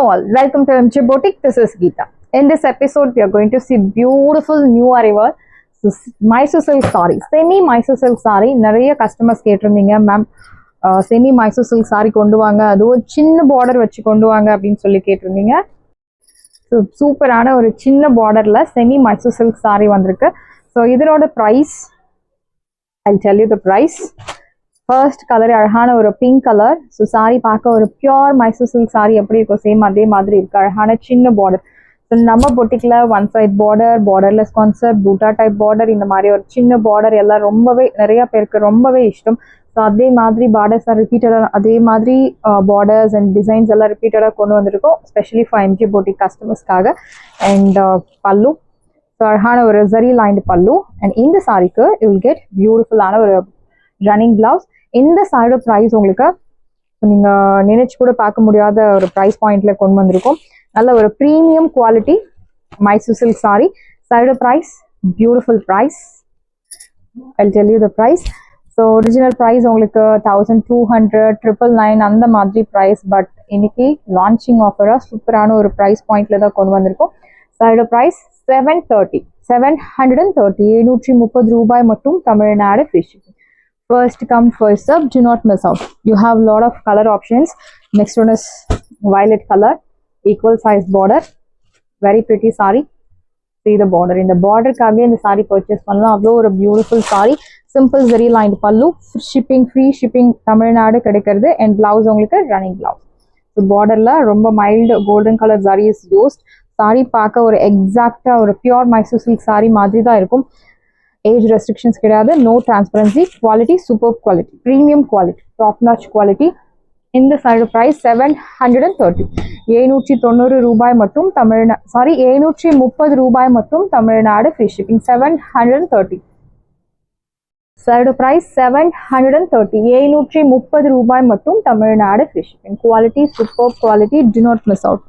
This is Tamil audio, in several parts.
all, welcome to MJ Boutique. This is Geeta. In this episode, we are going to see beautiful new arrival Mysore silk saree. Semi Mysore silk saree. நிறைய customers கேட்டிருந்தீங்க ma'am semi Mysore silk sorry கொண்டு வாங்க, அதுவும் சின்ன பார்டர் வச்சு கொண்டு வாங்க அப்படின்னு சொல்லி கேட்டிருந்தீங்க. ஸோ சூப்பரான ஒரு சின்ன பார்டர்ல செமி மைசூர் சில்க் சாரி வந்திருக்கு. ஸோ இதனோட price I'll tell you the price. First colour அழகான ஒரு பிங்க் கலர். ஸோ சாரி பார்க்க ஒரு பியோர் மைசூர் சில்க் சாரி எப்படி இருக்கும் சேம் அதே மாதிரி இருக்கு. அழகான சின்ன பார்டர். ஸோ நம்ம பொட்டிக்கில் one side border, borderless concept, butta type border, இந்த மாதிரி ஒரு சின்ன பார்டர் எல்லாம் ரொம்பவே நிறைய பேருக்கு ரொம்பவே இஷ்டம். ஸோ அதே மாதிரி பார்டர்ஸ் ரிப்பீட்டடாக அதே மாதிரி பார்டர்ஸ் அண்ட் டிசைன்ஸ் எல்லாம் ரிப்பீட்டடாக கொண்டு வந்திருக்கோம், ஸ்பெஷலி ஃபார் எம்ஜி பொட்டிக் கஸ்டமர்ஸ்க்காக. அண்ட் பல்லு, ஸோ அழகான ஒரு ஜரி லைன்டு பல்லு. அண்ட் இந்த சாரிக்கு யூ வில் கெட் பியூட்டிஃபுல்லான ஒரு ரன்னிங் பிளவுஸ். இந்த சாரியோட ப்ரைஸ் உங்களுக்கு நீங்கள் நினைச்சு கூட பார்க்க முடியாத ஒரு ப்ரைஸ் பாயிண்ட்ல கொண்டு வந்திருக்கோம். நல்ல ஒரு premium quality Mysore silk sari. சாரியோட price beautiful price. I'll tell you the price. So original price உங்களுக்கு 1200, 999 அந்த மாதிரி ப்ரைஸ். பட் இன்னைக்கு லான்ச்சிங் ஆஃபராக சூப்பரான ஒரு ப்ரைஸ் பாயிண்ட்ல தான் கொண்டு வந்திருக்கோம். சாரியோட ப்ரைஸ் 730, 730 ரூபாய் மட்டும். Tamil Nadu free shipping. First come, first serve. Do not miss out. You have a lot of color options. Next one is violet color, equal size border. Very pretty saree. See the border. In the border kaage இந்த saree purchase பண்ணலாம். அவ்வளோ ஒரு beautiful saree. Simple zari lined pallu. Shipping, free shipping Tamil Nadu கிடைக்கிறது. And blouse உங்களுக்கு running blouse. So borderல ரொம்ப mild golden color zari is used. saree பார்க்க ஒரு எக்ஸாக்டா ஒரு pure Mysore silk saree மாதிரி தான் இருக்கும். ஏஜ் ரெஸ்ட்ரிக்ஷன்ஸ் கிடையாது. No transparency. Quality super quality, premium quality, top notch quality. இந்த சைடு ப்ரைஸ் 730, 790 ரூபாய் மட்டும். 730 ரூபாய் மட்டும். Tamil Nadu free shipping. 730 side price 730, 730 ரூபாய் மட்டும். Tamil Nadu free shipping. Quality super quality. Do not miss out.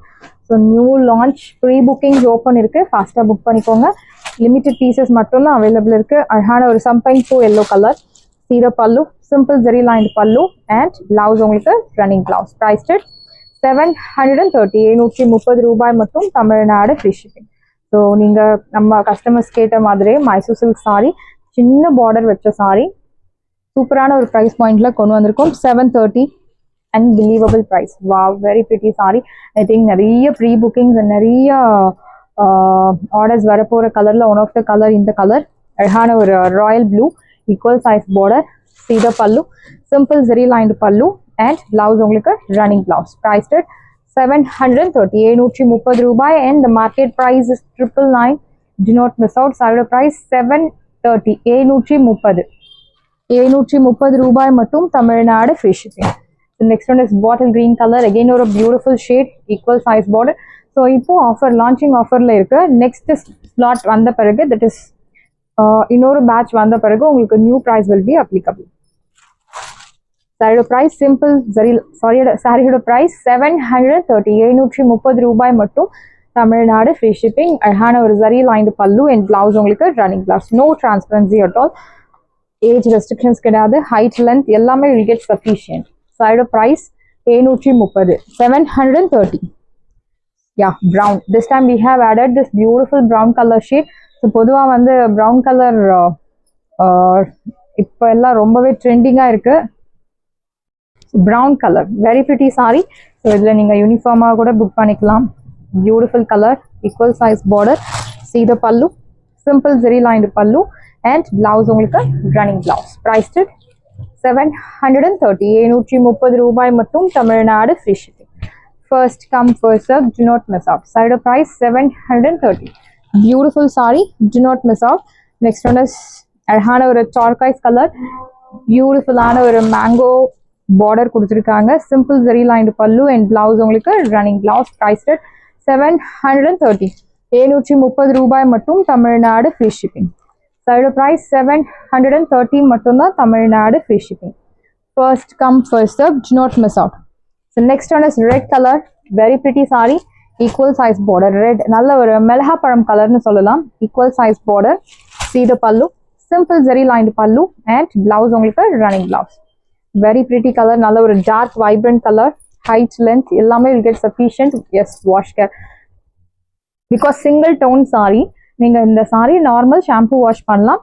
So new launch pre bookings open இருக்கு, ஃபாஸ்ட்டாக புக் பண்ணிக்கோங்க. லிமிட்டட் பீசஸ் மட்டும்தான் அவைலபிள் இருக்கு. அழகான ஒரு சம்பைன் பூ எல்லோ கலர். சீரோ பல்லு, சிம்பிள் ஜெரி லைன் பல்லு. அண்ட் பிளவுஸ் உங்களுக்கு ரன்னிங் பிளவுஸ். ப்ரைஸ்டட் 730, 730 ரூபாய் மட்டும். Tamil Nadu free shipping. ஸோ நீங்கள் நம்ம கஸ்டமர்ஸ் கேட்ட மாதிரி மைசூர் சில்க் சாரி, சின்ன பார்டர் வச்ச சாரி, சூப்பரான ஒரு ப்ரைஸ் பாயிண்ட்ல கொண்டு வந்திருக்கோம். 730 unbelievable price. Wow, very pretty saree. I think நிறைய ப்ரீ புக்கிங்ஸ் நிறைய ஆர்டர்ஸ் வரப்போகிற கலரில் ஒன் ஆஃப் த கலர் இந்த கலர். அழகான ஒரு royal blue, equal size border, சீதா pallu, simple zari lined pallu. And blouse உங்களுக்கு ரன்னிங் பிளவுஸ். ப்ரைஸ்டட் 730, 730 ரூபாய். And the market price is 999. Do not miss out. சாரியோட ப்ரைஸ் 730, 730 ரூபாய் மட்டும். Tamil Nadu free shipping. The next one is bottle green color. Again ஒரு beautiful shade, equal size border. So இப்போ ஆஃபர் லான்ச்சிங் ஆஃபரில் இருக்கு. நெக்ஸ்ட் ஸ்லாட் வந்த பிறகு, தட் இஸ் இன்னொரு பேட்ச் வந்த பிறகு உங்களுக்கு new price will be applicable. சாரியோட ப்ரைஸ் சிம்பிள் சாரியோட ப்ரைஸ் 730, 730 ரூபாய் மட்டும். Tamil Nadu free shipping. அழகான ஒரு zari lined pallu and blouse உங்களுக்கு running blouse. No transparency at all. Age restrictions கிடையாது. ஹைட் லென்த் எல்லாமே will get sufficient. Side of price 730, 730. Yeah, brown. This time we have added this beautiful brown color shade. So பொதுவா வந்து brown color இப்போ எல்லாம் ரொம்பவே ட்ரெண்டிங்கா இருக்கு. brown color, very pretty saree. So இதுல நீங்க யூனிஃபார்மா கூட புக் பண்ணிக்கலாம். Beautiful color, equal size border, see the pallu, simple zari lined pallu. And blouse உங்களுக்கு running blouse. Priced it 730, 730 ரூபாய் மட்டும். Tamil Nadu free shipping. First come first serve. Do not miss out. Side price 730. Beautiful sari. Do not miss out. Next one is அழகான ஒரு சார்காய்ஸ் கலர். பியூட்டிஃபுல்லான ஒரு மேங்கோ பார்டர் கொடுத்துருக்காங்க. Simple zari lined pallu and blouse உங்களுக்கு ரன்னிங் பிளவுஸ். ப்ரைஸ்டட் 730, 730 ரூபாய் மட்டும். Tamil Nadu free shipping. Side price 730 மட்டும்தான். Tamil Nadu free shipping. First come first serve. Do not miss out. So next one is red color. Very pretty saree. Equal size border. Red நல்ல ஒரு மிளகா பழம் கலர்னு சொல்லலாம். Equal size border. See the pallu. Simple zari lined pallu and blouse உங்களுக்கு running blouse. Very pretty color. நல்ல ஒரு dark vibrant color. height, length, எல்லாமே will get sufficient. Yes, wash care. Because single tone saree, நீங்க இந்த saree normal shampoo wash பண்ணலாம்.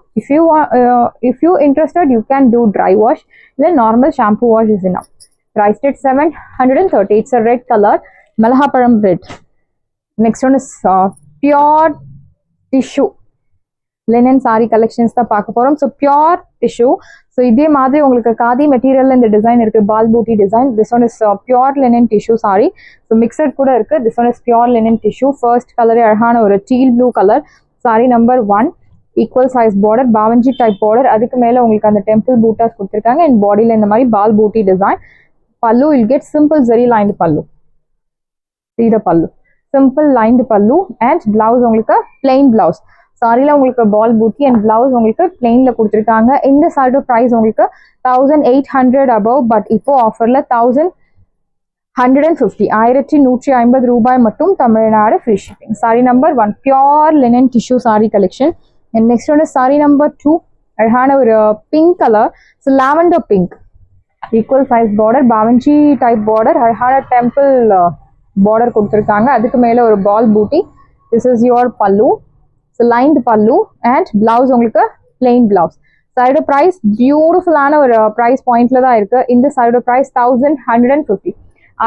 If you interested, you can do dry wash. Then normal shampoo wash is enough. Priced at 730. It's a red color, Malahaparam red. Next one is pure tissue linen saree collections தான் பார்க்க போறோம். So pure tissue. So இதே மாதிரி உங்களுக்கு காதி மெட்டீரியல்ல இந்த டிசைன் இருக்கு, பால் பூட்டி design. This one is pure linen tissue saree. So mixed கூட இருக்கு. This one is pure linen tissue. First color அழகான ஒரு teal blue color. Saree number 1. Equal size border, பாவஞ்சி type border. அதுக்கு மேல உங்களுக்கு அந்த temple bootas கொடுத்திருக்காங்க and bodyல இந்த மாதிரி பால் பூட்டி design. Pallu will get simple zari lined pallu. See the pallu. Simple lined pallu and blouse உங்களுக்கு plain blouse. சாரில உங்களுக்கு பால் பூட்டி அண்ட் பிளவுஸ் உங்களுக்கு பிளெயின்ல கொடுத்துருக்காங்க. இந்த சாரியோட பிரைஸ் உங்களுக்கு 1800 above, பட் இப்போ ஆஃபர்ல 1150 1150 ரூபாய் மட்டும், Tamil Nadu free shipping. Sari number 1 pure linen tissue sari collection. And next ஒன்று சாரி நம்பர் 2 அழகான ஒரு pink colour. So lavender pink, equal size border, பாவஞ்சி டைப் பார்டர், அழகான டெம்பிள் பார்டர் கொடுத்துருக்காங்க. அதுக்கு மேல ஒரு பால் பூட்டி. This is your pallu. So lined pallu and blouse உங்களுக்கு plain blouse. Side price beautiful ஆன ஒரு price pointல தான் இருக்கு. இந்த side price 1150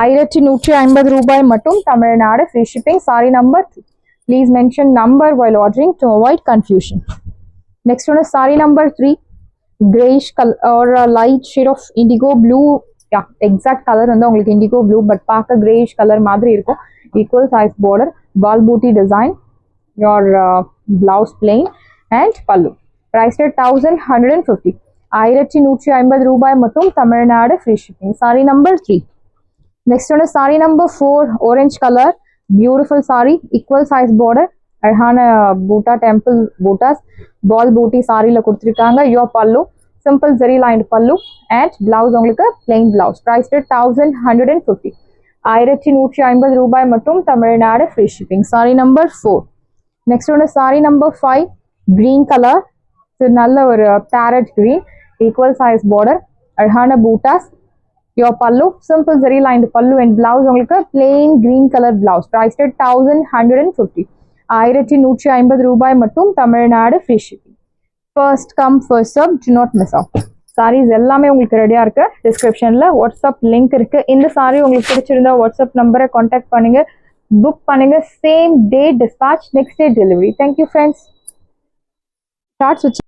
1150 ரூபாய் மட்டும், Tamil Nadu free shipping. Saree number 3. Please mention number while ordering to avoid confusion. Next one is saree number 3. Grayish color or a light shade of indigo blue. Yeah, exact color வந்து உங்களுக்கு indigo blue, but பார்க்க grayish color மாதிரி இருக்கும். Equal size border, ball booty design. Your blouse plain and pallu. Priced at 1150 1150 ரூபாய் மட்டும், Tamil Nadu free shipping. Saree number 3. Next one is saree number 4. Orange color, beautiful saree, equal size border, அழகான பூட்டா டெம்பிள் பூட்டாஸ் பால் பூட்டி சாரியில கொடுத்துருக்காங்க. Your pallu simple zari lined pallu and blouse உங்களுக்கு plain blouse. Priced at 1150 1150 ரூபாய் மட்டும், Tamil Nadu free shipping. Saree number 4. Next one is saree number 5. Green color. So நல்ல ஒரு parrot green, equal size border, அழகான buttas. Your pallu simple zari lined pallu and blouse உங்களுக்கு plain green color blouse. Priced at 1150 1150 ரூபாய் மட்டும், Tamil Nadu free shipping. First come first serve, do not miss out. sarees எல்லாமே உங்களுக்கு ரெடியா இருக்கு. டிஸ்கிரிப்ஷன்ல வாட்ஸ்அப் லிங்க் இருக்கு. இந்த saree உங்களுக்கு பிடிச்சிருந்தா வாட்ஸ்அப் நம்பரை கான்டாக்ட் பண்ணுங்க, புக் பண்ணுங்க. Same day dispatch, next day delivery. Thank you friends. Starts